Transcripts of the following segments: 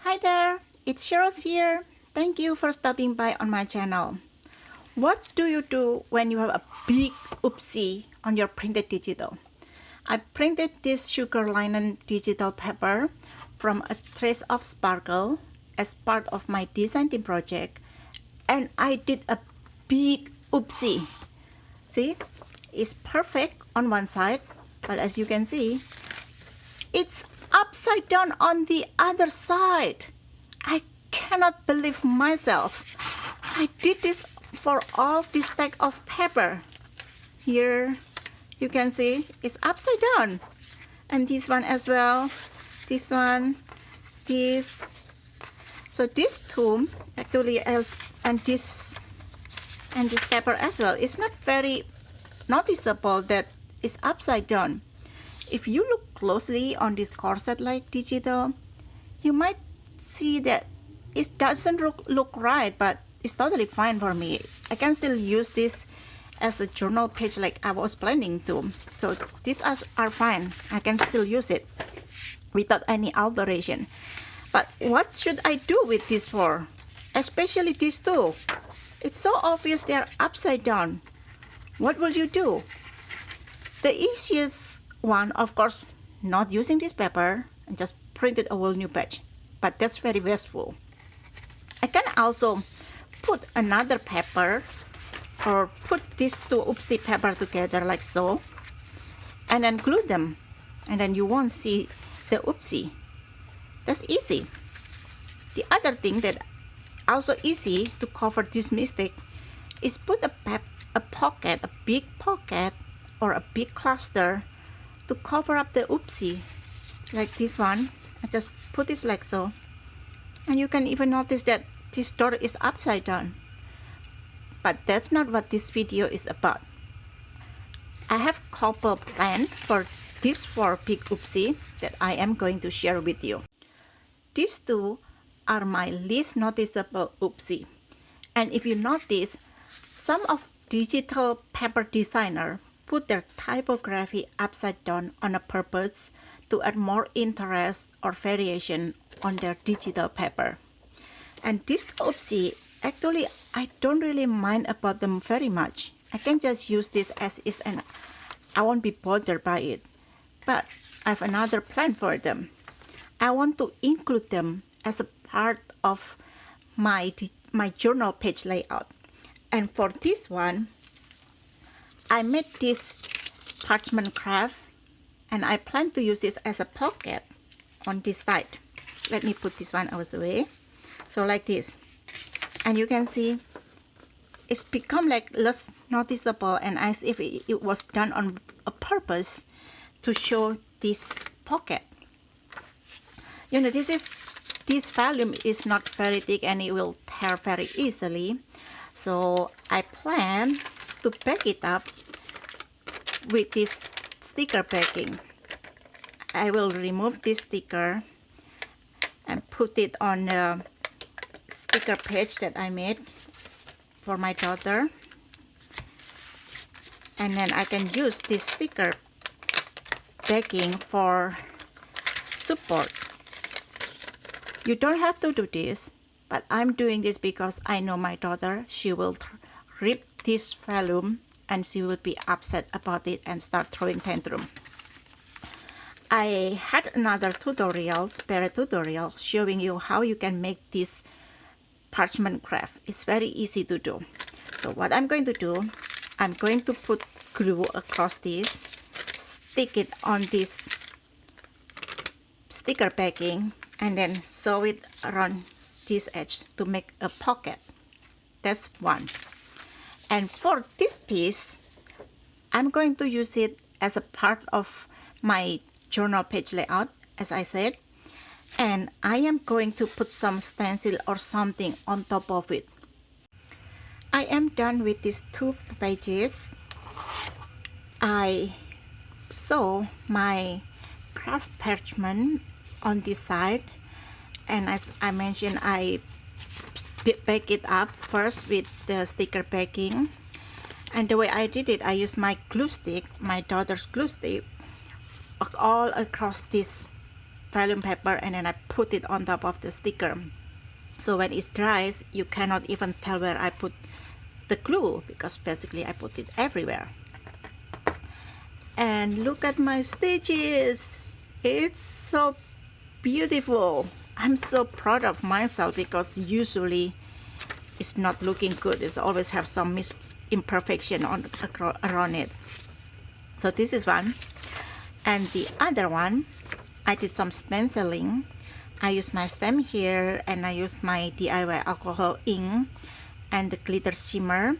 Hi there, it's Sherls here. Thank you for stopping by on my channel. What do you do when you have a big oopsie on your printed digital? I printed this sugar linen digital paper from a trace of sparkle as part of my design team project, and I did a big oopsie. See, it's perfect on one side, but as you can see, it's upside down on the other side. I cannot believe myself. I did this for all this stack of paper. Here you can see it's upside down, and this one as well, this one, this. So this two actually else, and this paper as well, it's not very noticeable that it's upside down. If you look closely on this corset like digital, you might see that it doesn't look right, but it's totally fine for me. I can still use this as a journal page like I was planning to. So these are fine. I can still use it without any alteration. But what should I do with this for? Especially these two. It's so obvious they're upside down. What will you do? The easiest one, of course, not using this paper and just printed a whole new page, but that's very wasteful. I can also put another paper or put these two oopsie paper together like so, and then glue them, and then you won't see the oopsie. That's easy. The other thing that also easy to cover this mistake is put a pocket, a big pocket or a big cluster to cover up the oopsie, like this one. I just put this like so, and you can even notice that this door is upside down. But that's not what this video is about. I have a couple planned for these 4 big oopsie that I am going to share with you. These two are my least noticeable oopsie, and if you notice, some of digital paper designer put their typography upside down on a purpose to add more interest or variation on their digital paper. And this oopsie, actually, I don't really mind about them very much. I can just use this as is and I won't be bothered by it. But I have another plan for them. I want to include them as a part of my journal page layout. And for this one, I made this parchment craft, and I plan to use this as a pocket on this side. Let me put this one out of the way. So like this, and you can see it's become like less noticeable and as if it was done on a purpose to show this pocket. You know, this volume is not very thick and it will tear very easily. So I plan to pack it up with this sticker packing. I will remove this sticker and put it on the sticker page that I made for my daughter, and then I can use this sticker packing for support. You don't have to do this, but I'm doing this because I know my daughter, she will rip this volume and she will be upset about it and start throwing tantrum. I had another tutorial, spare tutorial, showing you how you can make this parchment craft. It's very easy to do. So what I'm going to do, I'm going to put glue across this, stick it on this sticker packing, and then sew it around this edge to make a pocket. That's one. And for this piece, I'm going to use it as a part of my journal page layout, as I said, and I am going to put some stencil or something on top of it. I am done with these 2 pages. I sew my craft parchment on this side, and as I mentioned, I bake it up first with the sticker packing. And the way I did it, I used my glue stick, my daughter's glue stick, all across this vellum paper, and then I put it on top of the sticker. So when it dries, you cannot even tell where I put the glue, because basically I put it everywhere. And look at my stitches. It's so beautiful. I'm so proud of myself, because usually it's not looking good. It's always have some imperfection around it. So this is one. And the other one, I did some stenciling. I used my stem here, and I used my DIY alcohol ink and the glitter shimmer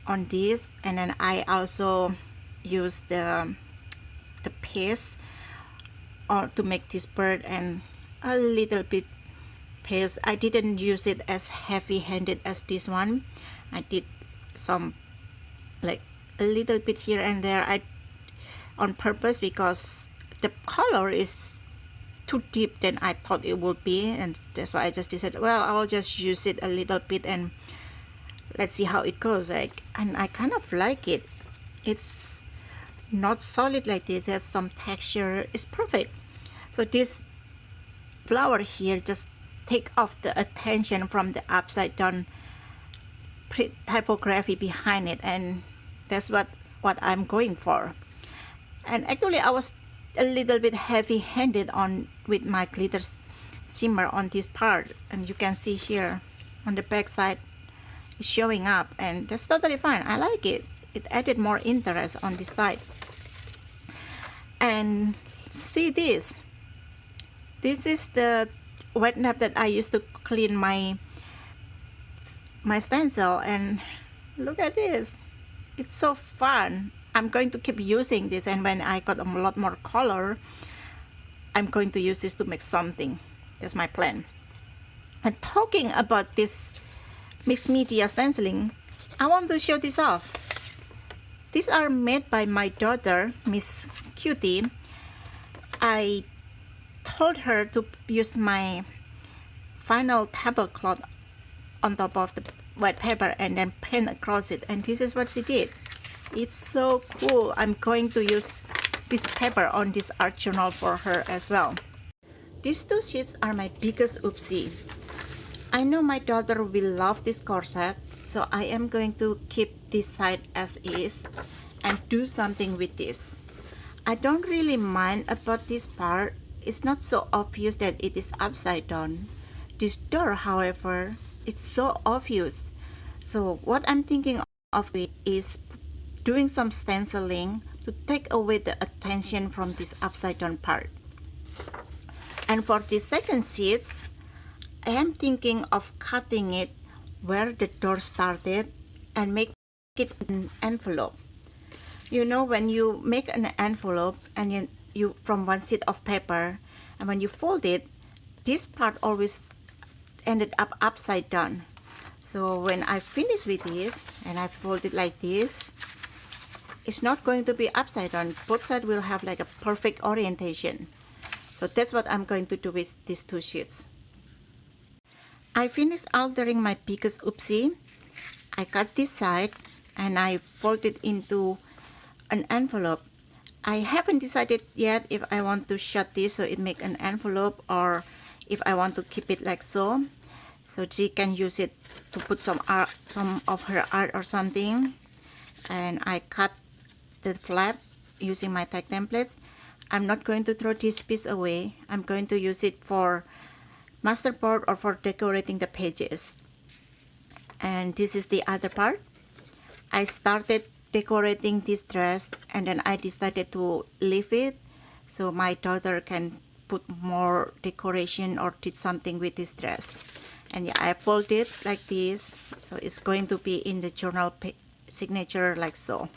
on this. And then I also used the paste to make this bird, and a little bit paste. I didn't use it as heavy-handed as this one. I did some like a little bit here and there on purpose, because the color is too deep than I thought it would be, and that's why I just decided, well, I'll just use it a little bit and let's see how it goes. And I kind of like it. It's not solid like this, it has some texture. It's perfect. So this flower here just take off the attention from the upside down typography behind it, and that's what I'm going for. And actually I was a little bit heavy-handed with my glitter shimmer on this part, and you can see here on the back side it's showing up, and that's totally fine. I like it. It added more interest on this side. And see this is the wet nap that I used to clean my stencil, and look at this. It's so fun. I'm going to keep using this, and when I got a lot more color, I'm going to use this to make something. That's my plan. And talking about this mixed media stenciling, I want to show this off. These are made by my daughter, Miss Cutie. I told her to use my final tablecloth on top of the white paper and then paint across it, and this is what she did. It's so cool. I'm going to use this paper on this art journal for her as well. These two sheets are my biggest oopsie. I know my daughter will love this corset, so I am going to keep this side as is and do something with this. I don't really mind about this part. It's not so obvious that it is upside down. This door, however, it's so obvious. So what I'm thinking of is doing some stenciling to take away the attention from this upside down part. And for the second sheets, I am thinking of cutting it where the door started and make it an envelope. You know, when you make an envelope and you from one sheet of paper, and when you fold it, this part always ended up upside down. So when I finish with this and I fold it like this, it's not going to be upside down. Both sides will have like a perfect orientation. So that's what I'm going to do with these two sheets. I finished altering my biggest oopsie. I cut this side and I fold it into an envelope. I haven't decided yet if I want to shut this so it make an envelope, or if I want to keep it like so she can use it to put some of her art or something. And I cut the flap using my tag templates. I'm not going to throw this piece away. I'm going to use it for masterboard or for decorating the pages. And this is the other part. I started decorating this dress and then I decided to leave it so my daughter can put more decoration or did something with this dress. And yeah, I fold it like this, so it's going to be in the journal signature like so.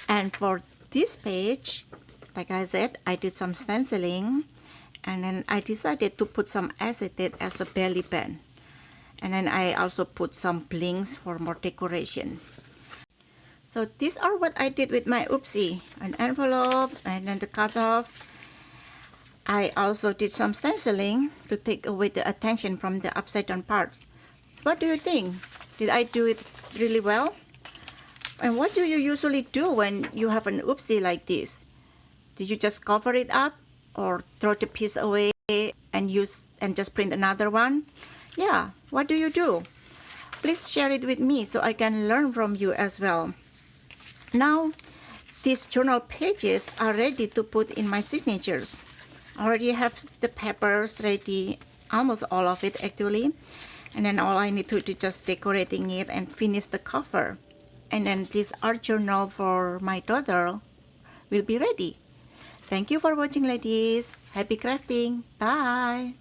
And for this page, like I said, I did some stenciling, and then I decided to put some acetate as a belly band, and then I also put some blinks for more decoration. So these are what I did with my oopsie: an envelope and then the cutoff. I also did some stenciling to take away the attention from the upside down part. What do you think? Did I do it really well? And what do you usually do when you have an oopsie like this? Do you just cover it up or throw the piece away and just print another one? Yeah, what do you do? Please share it with me so I can learn from you as well. Now, these journal pages are ready to put in my signatures. I already have the papers ready, almost all of it actually. And then all I need to do is just decorating it and finish the cover. And then this art journal for my daughter will be ready. Thank you for watching, ladies. Happy crafting. Bye.